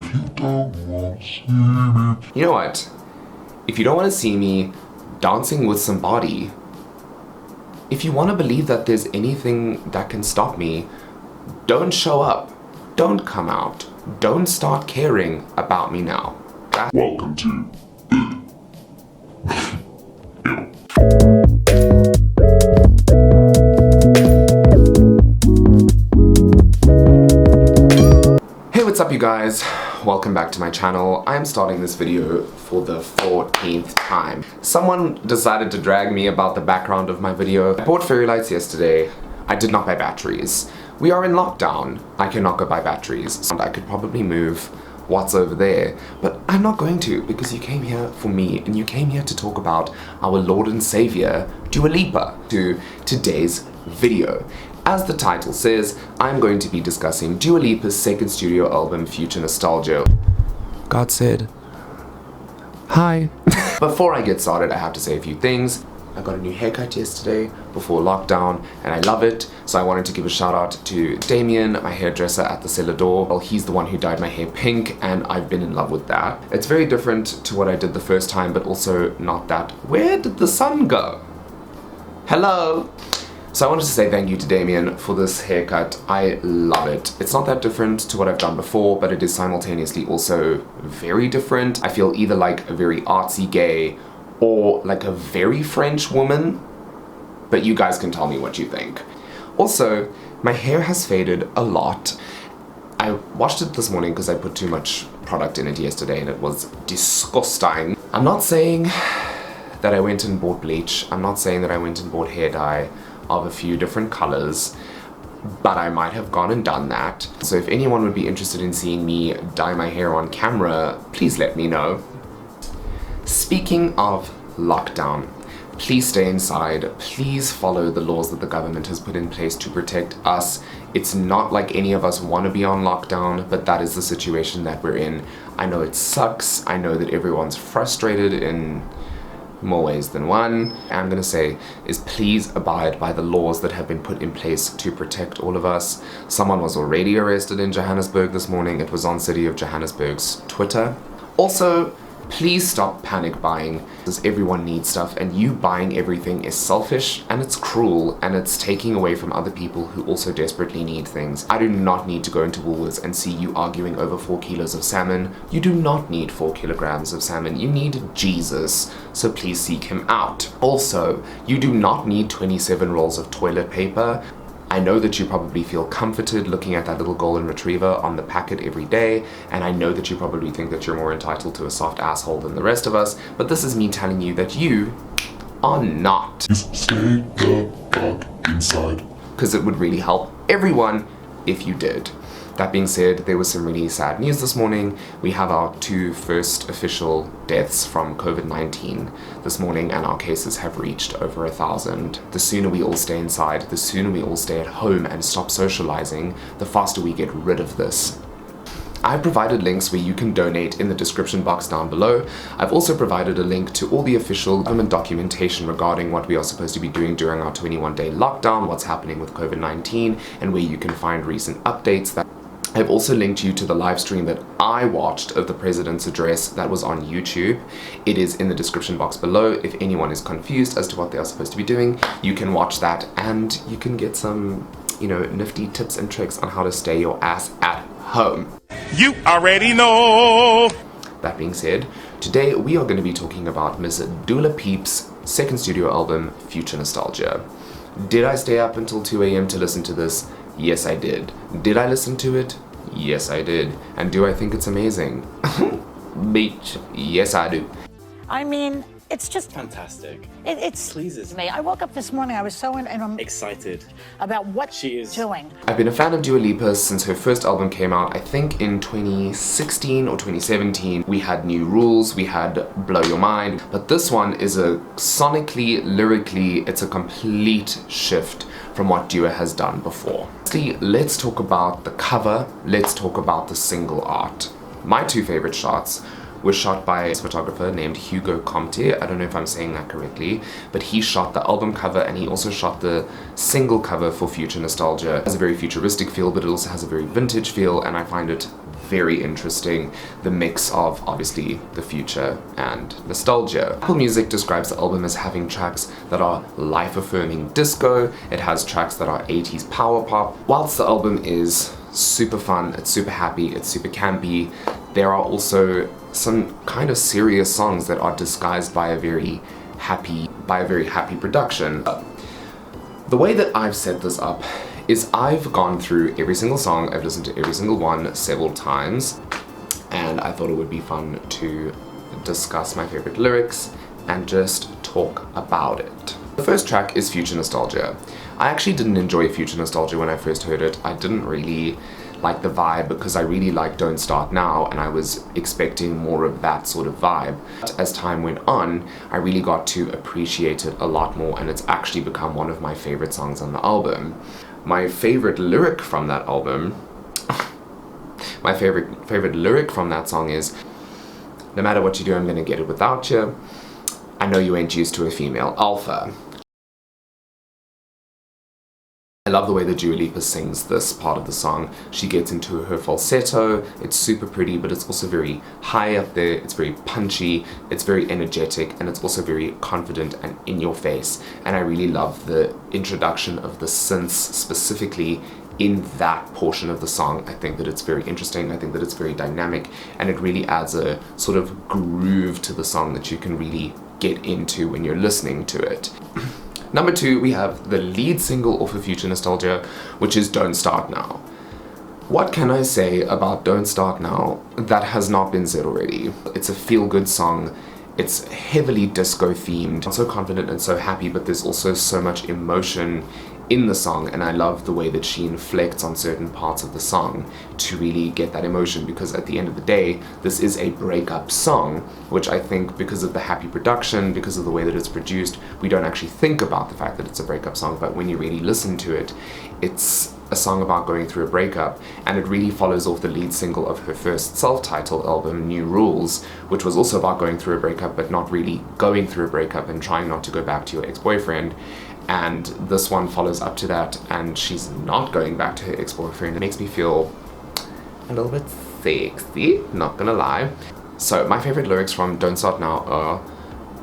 You know what? If you don't want to see me dancing with somebody, if you want to believe that there's anything that can stop me, don't show up. Don't come out. Don't start caring about me now. Welcome to Hey, what's up you guys? Welcome back to my channel. I'm starting this video for the 14th time. Someone decided to drag me about the background of my video. I bought fairy lights yesterday. I did not buy batteries. We are in lockdown. I cannot go buy batteries. I could probably move what's over there, but I'm not going to, because you came here for me and you came here to talk about our Lord and Savior, Dua Lipa, to today's video. As the title says, I'm going to be discussing Dua Lipa's second studio album, Future Nostalgia. God said, hi. Before I get started, I have to say a few things. I got a new haircut yesterday before lockdown and I love it, so I wanted to give a shout out to Damien, my hairdresser at the cellar door. Well, he's the one who dyed my hair pink and I've been in love with that. It's very different to what I did the first time, but also not that. Where did the sun go? Hello? So I wanted to say thank you to Damien for this haircut. I love it. It's not that different to what I've done before, but it is simultaneously also very different. I feel either like a very artsy gay or like a very French woman, but you guys can tell me what you think. Also, my hair has faded a lot. I washed it this morning because I put too much product in it yesterday and it was disgusting. I'm not saying that I went and bought bleach. I'm not saying that I went and bought hair dye of a few different colors, but I might have gone and done that. So if anyone would be interested in seeing me dye my hair on camera, please let me know. Speaking of lockdown, please stay inside. Please follow the laws that the government has put in place to protect us. It's not like any of us want to be on lockdown, but that is the situation that we're in. I know it sucks. I know that everyone's frustrated in more ways than one. I'm gonna say is please abide by the laws that have been put in place to protect all of us. Someone was already arrested in Johannesburg this morning. It was on City of Johannesburg's Twitter. Also, please stop panic buying, because everyone needs stuff and you buying everything is selfish and it's cruel and it's taking away from other people who also desperately need things. I do not need to go into Woolworths and see you arguing over 4 kilos of salmon. You do not need 4 kilograms of salmon. You need Jesus, so please seek him out. Also, you do not need 27 rolls of toilet paper. I know that you probably feel comforted looking at that little golden retriever on the packet every day, and I know that you probably think that you're more entitled to a soft asshole than the rest of us, but this is me telling you that you are not. Stay the fuck inside. Because it would really help everyone if you did. That being said, there was some really sad news this morning. We have our 2 first official deaths from COVID-19 this morning, and our cases have reached over 1,000. The sooner we all stay inside, the sooner we all stay at home and stop socializing, the faster we get rid of this. I've provided links where you can donate in the description box down below. I've also provided a link to all the official government documentation regarding what we are supposed to be doing during our 21-day lockdown, what's happening with COVID-19, and where you can find recent updates. I've also linked you to the live stream that I watched of the president's address that was on YouTube. It is in the description box below. If anyone is confused as to what they are supposed to be doing, you can watch that and you can get some, nifty tips and tricks on how to stay your ass at home. You already know! That being said, today we are going to be talking about Miss Dua Lipa's second studio album, Future Nostalgia. Did I stay up until 2 a.m. to listen to this? Yes, I did. Did I listen to it? Yes, I did. And do I think it's amazing? Bitch, yes I do. I mean, it's just fantastic. It's Pleases me. I woke up this morning, I was so excited about what she is doing. I've been a fan of Dua Lipa since her first album came out, I think in 2016 or 2017. We had New Rules, we had Blow Your Mind, but this one is a sonically, lyrically, it's a complete shift from what Dua has done before. Firstly, let's talk about the cover, let's talk about the single art. My 2 favorite shots were shot by a photographer named Hugo Comte. I don't know if I'm saying that correctly, but he shot the album cover and he also shot the single cover for Future Nostalgia. It has a very futuristic feel, but it also has a very vintage feel, and I find it very interesting. The mix of obviously the future and nostalgia. Apple Music describes the album as having tracks that are life-affirming disco. It has tracks that are 80s power pop. Whilst the album is super fun, it's super happy, it's super campy, there are also some kind of serious songs that are disguised by a very happy production. The way that I've set this up is I've gone through every single song, I've listened to every single one several times, and I thought it would be fun to discuss my favorite lyrics and just talk about it. The first track is Future Nostalgia. I actually didn't enjoy Future Nostalgia when I first heard it. I didn't really like the vibe because I really like Don't Start Now, and I was expecting more of that sort of vibe. But as time went on, I really got to appreciate it a lot more, and it's actually become one of my favorite songs on the album. My favorite lyric from that album, my favorite lyric from that song is, "No matter what you do, I'm gonna get it without you. I know you ain't used to a female alpha." I love the way that Dua Lipa sings this part of the song. She gets into her falsetto, it's super pretty, but it's also very high up there, it's very punchy, it's very energetic, and it's also very confident and in your face. And I really love the introduction of the synths specifically in that portion of the song. I think that it's very interesting, I think that it's very dynamic, and it really adds a sort of groove to the song that you can really get into when you're listening to it. Number 2, we have the lead single off of Future Nostalgia, which is Don't Start Now. What can I say about Don't Start Now that has not been said already? It's a feel-good song. It's heavily disco themed. I'm so confident and so happy, but there's also so much emotion in the song, and I love the way that she inflects on certain parts of the song to really get that emotion, because at the end of the day, this is a breakup song, which I think because of the happy production, because of the way that it's produced, we don't actually think about the fact that it's a breakup song, but when you really listen to it, it's a song about going through a breakup, and it really follows off the lead single of her first self-titled album, New Rules, which was also about going through a breakup, but not really going through a breakup and trying not to go back to your ex-boyfriend. And this one follows up to that, and she's not going back to her ex-boyfriend. It makes me feel a little bit sexy, not gonna lie. So my favorite lyrics from Don't Start Now are,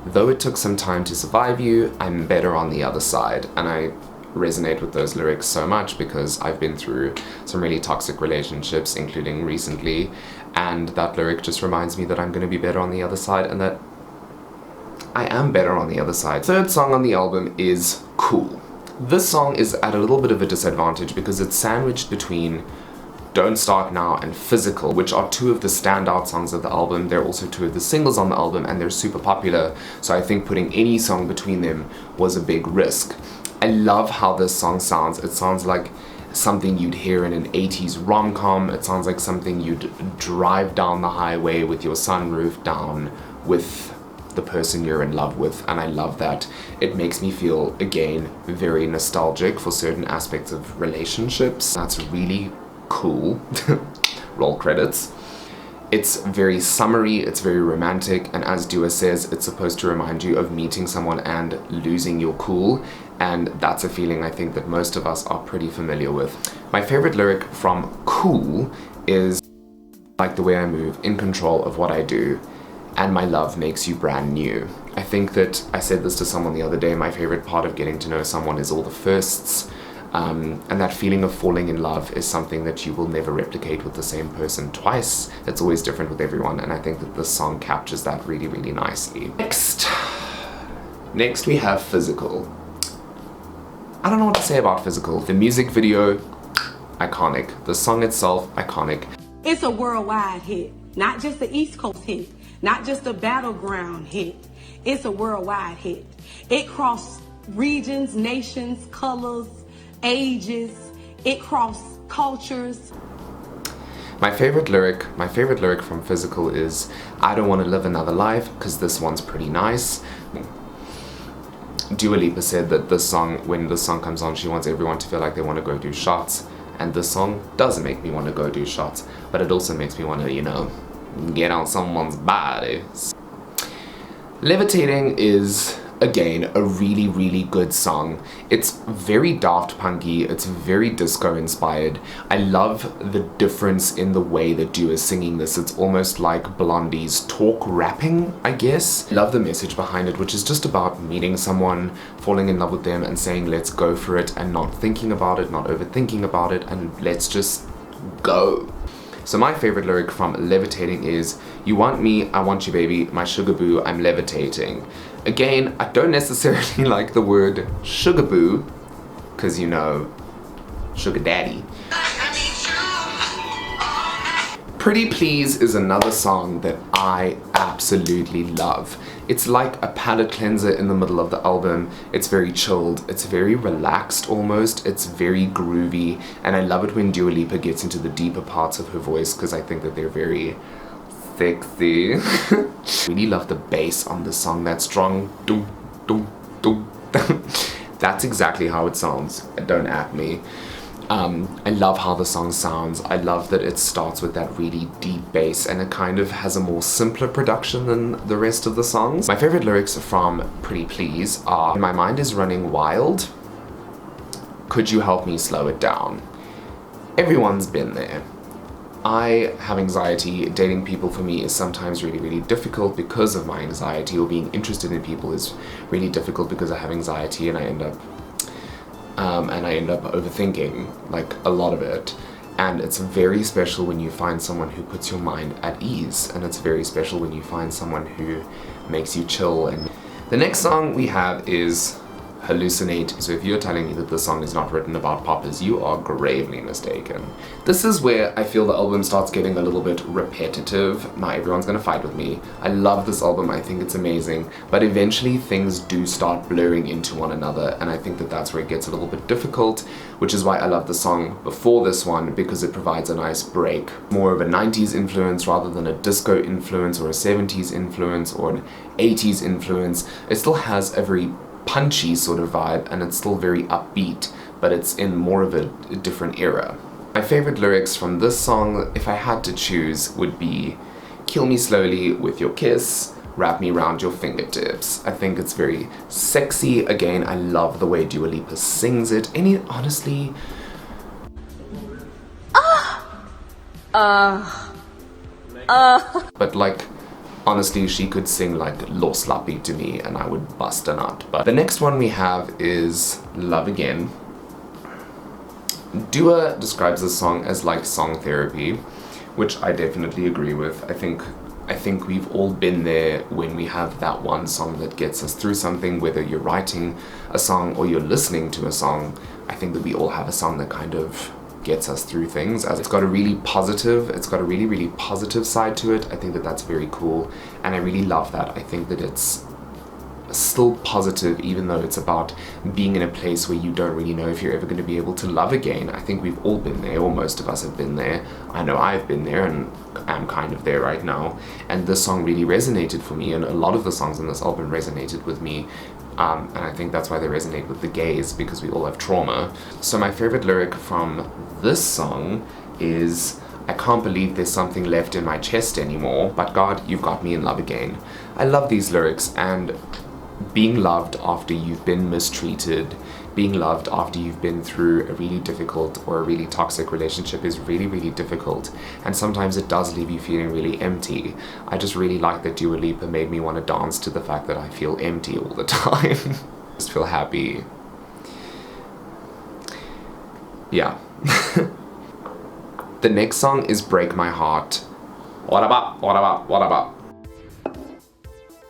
"Though it took some time to survive you, I'm better on the other side." And I resonate with those lyrics so much because I've been through some really toxic relationships, including recently, and that lyric just reminds me that I'm gonna be better on the other side, and that I am better on the other side. Third song on the album is Cool. This song is at a little bit of a disadvantage because it's sandwiched between Don't Start Now and Physical, which are two of the standout songs of the album. They're also two of the singles on the album, and they're super popular, so I think putting any song between them was a big risk. I love how this song sounds. It sounds like something you'd hear in an 80s rom-com. It sounds like something you'd drive down the highway with your sunroof down with the person you're in love with, and I love that. It makes me feel, again, very nostalgic for certain aspects of relationships. That's really cool. Roll credits. It's very summery, it's very romantic, and as Dua says, it's supposed to remind you of meeting someone and losing your cool, and that's a feeling I think that most of us are pretty familiar with. My favorite lyric from Cool is, "Like the way I move, in control of what I do, and my love makes you brand new." I think that I said this to someone the other day, my favorite part of getting to know someone is all the firsts, and that feeling of falling in love is something that you will never replicate with the same person twice. It's always different with everyone, and I think that this song captures that really, really nicely. Next we have Physical. I don't know what to say about Physical. The music video, iconic. The song itself, iconic. It's a worldwide hit, not just the East Coast hit. Not just a battleground hit, it's a worldwide hit. It crossed regions, nations, colors, ages, it crossed cultures. My favorite lyric from Physical is, "I don't want to live another life, cause this one's pretty nice." Dua Lipa said that this song, when this song comes on, she wants everyone to feel like they want to go do shots, and this song does make me want to go do shots, but it also makes me want to, you know, get on someone's body. Levitating is again, a really, really good song. It's very Daft Punky, it's very disco inspired. I love the difference in the way that Dua is singing this. It's almost like Blondie's talk rapping, I guess. Love the message behind it, which is just about meeting someone, falling in love with them and saying let's go for it, and not thinking about it, not overthinking about it, and let's just go. So my favorite lyric from Levitating is, "You want me, I want you baby, my sugar boo, I'm levitating." Again, I don't necessarily like the word sugar boo, because you know, sugar daddy. Pretty Please is another song that I absolutely love. It's like a palate cleanser in the middle of the album. It's very chilled, it's very relaxed almost, it's very groovy, and I love it when Dua Lipa gets into the deeper parts of her voice because I think that they're very sexy. Really love the bass on this song, that strong doo doo doo. That's exactly how it sounds, don't at me. I love how the song sounds. I love that it starts with that really deep bass and it kind of has a more simpler production than the rest of the songs. My favorite lyrics from Pretty Please are, "My mind is running wild. Could you help me slow it down?" Everyone's been there. I have anxiety. Dating people for me is sometimes really, really difficult because of my anxiety, or being interested in people is really difficult because I have anxiety, and I end up overthinking, like, a lot of it. And it's very special when you find someone who puts your mind at ease, and it's very special when you find someone who makes you chill. And the next song we have is Hallucinate. So if you're telling me that the song is not written about poppers, you are gravely mistaken. This is where I feel the album starts getting a little bit repetitive. Now everyone's gonna fight with me. I love this album, I think it's amazing, but eventually things do start blurring into one another, and I think that that's where it gets a little bit difficult, which is why I love the song before this one, because it provides a nice break. More of a 90s influence rather than a disco influence or a 70s influence or an 80s influence. It still has a very punchy sort of vibe, and it's still very upbeat, but it's in more of a different era. My favorite lyrics from this song, if I had to choose, would be "Kill me slowly with your kiss, wrap me round your fingertips." I think it's very sexy. Again, I love the way Dua Lipa sings it, and it honestly... But like, honestly, she could sing like Los Lapi to me and I would bust a nut. But the next one we have is Love Again. Dua describes this song as like song therapy, which I definitely agree with. I think we've all been there when we have that one song that gets us through something, whether you're writing a song or you're listening to a song. I think that we all have a song that kind of gets us through things. As it's got a really really, really positive side to it. I think that that's very cool, and I really love that. I think that it's still positive even though it's about being in a place where you don't really know if you're ever going to be able to love again. I think we've all been there, or most of us have been there. I know I've been there and I'm kind of there right now, and this song really resonated for me, and a lot of the songs on this album resonated with me. And I think that's why they resonate with the gays, because we all have trauma. So my favorite lyric from this song is, "I can't believe there's something left in my chest anymore, but God, you've got me in love again." I love these lyrics, and being loved after you've been mistreated, being loved after you've been through a really difficult or a really toxic relationship is really, really difficult, and sometimes it does leave you feeling really empty. I just really like that Dua Lipa made me want to dance to the fact that I feel empty all the time. Just feel happy. Yeah. The next song is Break My Heart. What about?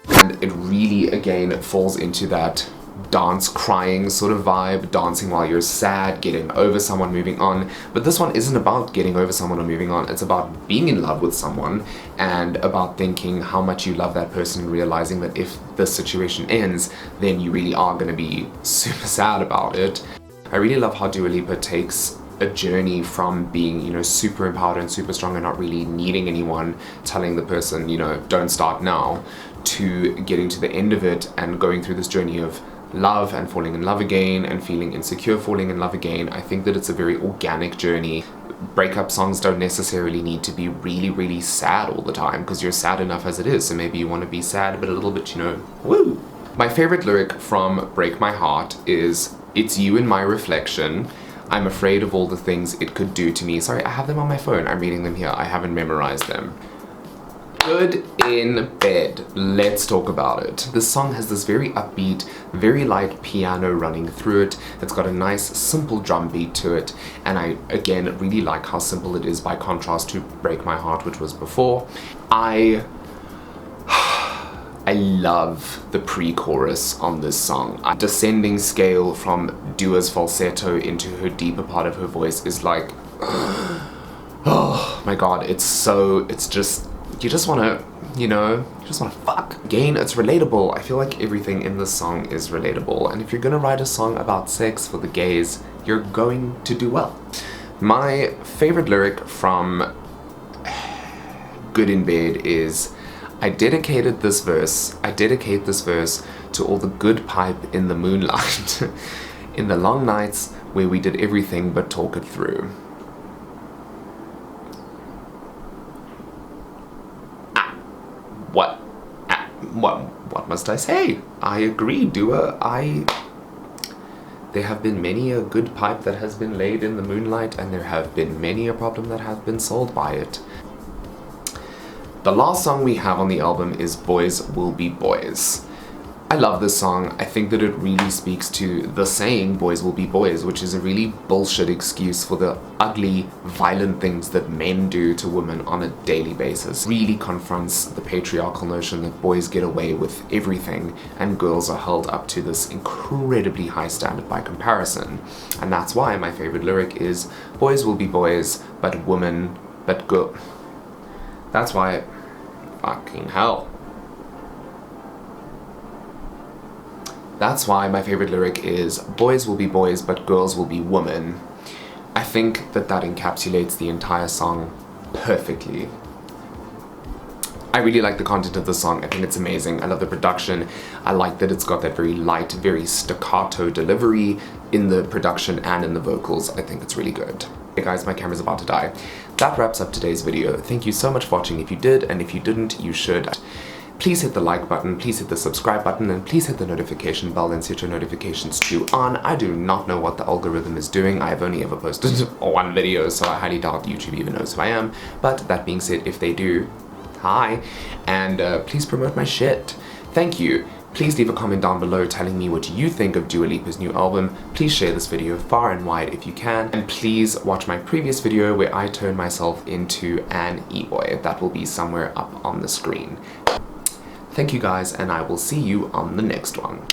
And it really, again, falls into that dance crying sort of vibe, dancing while you're sad, getting over someone, moving on. But this one isn't about getting over someone or moving on. It's about being in love with someone, and about thinking how much you love that person, and realizing that if this situation ends, then you really are going to be super sad about it. I really love how Dua Lipa takes a journey from being, you know, super empowered and super strong and not really needing anyone, telling the person, you know, don't start now, to getting to the end of it and going through this journey of love and falling in love again and feeling insecure, falling in love again. I think that it's a very organic journey. Breakup songs don't necessarily need to be really, really sad all the time, because you're sad enough as it is, so maybe you want to be sad but a little bit, you know, woo! My favorite lyric from Break My Heart is, "It's you in my reflection. I'm afraid of all the things it could do to me." Sorry, I have them on my phone. I'm reading them here. I haven't memorized them. Good in bed. Let's talk about it. This song has this very upbeat, very light piano running through it. It's got a nice, simple drum beat to it. And I, again, really like how simple it is by contrast to Break My Heart, which was before. I love the pre-chorus on this song. A descending scale from Dua's falsetto into her deeper part of her voice is like, oh my god, it's just, you just wanna, you just wanna fuck. Again, it's relatable. I feel like everything in this song is relatable, and if you're gonna write a song about sex for the gays, you're going to do well. My favorite lyric from Good in Bed is, I dedicate this verse to all the good pipe in the moonlight, in the long nights where we did everything but talk it through. What must I say? I agree, Dua. There have been many a good pipe that has been laid in the moonlight, and there have been many a problem that has been solved by it. The last song we have on the album is Boys Will Be Boys. I love this song. I think that it really speaks to the saying, boys will be boys, which is a really bullshit excuse for the ugly, violent things that men do to women on a daily basis. Really confronts the patriarchal notion that boys get away with everything and girls are held up to this incredibly high standard by comparison. And that's why my favorite lyric is, boys will be boys, but women, but girl. That's why, fucking hell. That's why my favorite lyric is, boys will be boys, but girls will be women. I think that that encapsulates the entire song perfectly. I really like the content of the song. I think it's amazing. I love the production. I like that it's got that very light, very staccato delivery in the production and in the vocals. I think it's really good. Hey guys, my camera's about to die. That wraps up today's video. Thank you so much for watching if you did, and if you didn't, you should. Please hit the like button, please hit the subscribe button, and please hit the notification bell and set your notifications to on. I do not know what the algorithm is doing. I have only ever posted one video, so I highly doubt YouTube even knows who I am. But that being said, if they do, hi, and please promote my shit. Thank you. Please leave a comment down below telling me what you think of Dua Lipa's new album. Please share this video far and wide if you can. And please watch my previous video where I turn myself into an e-boy. That will be somewhere up on the screen. Thank you guys, and I will see you on the next one.